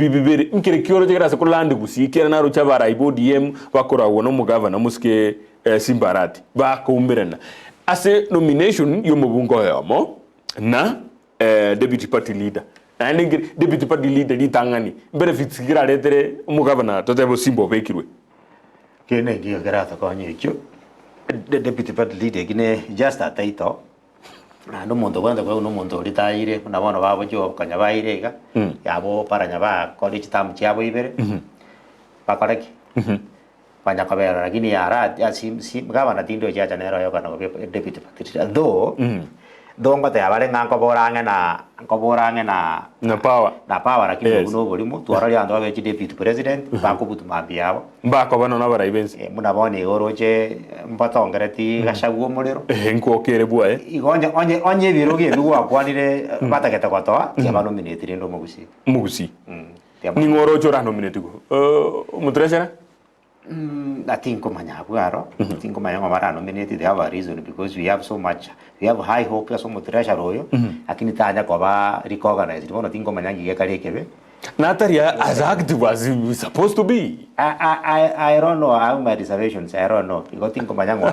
bibere nkire kioro jira se kulande gusikira na rucha bara ibodiem bakora wono mugavana muske Simbarati ba kumbirana ase nomination yo mubungo yomo na deputy party leader and deputy party leader di tangani benefits gira letere mugavana totebo simbo bekirwe kene ndio garata ko nyicho deputy party leader gine just a title no muntu kwenda kwa no muntu ritaire na bono babo jo kanya bairega yabo paranya ba college tam chiabo ibere bakoreki panya kabera lakini yara ya sim gavana tindo ya janero yo kana deputy party do ngote abare nganko borange na power lakini uno bolimo tuarali ando age deputy president bakubutu mabiabo mbako bano na bara ibensi muna bone oroje mbatongereti gashaguo muriro nko kere bua onye biroge biwa kwanire bataketa kwatoa yaba nominate ndo mugusi ni ngoro chora nominate go mutresera I think think nominated they have a reason because we have so much we have high hope so much treasure royo lakini tanya kwa ba recognize bona think manyangi gekare kebe Nataria as active as we supposed to be. I don't know how my reservations I don't know because think manyango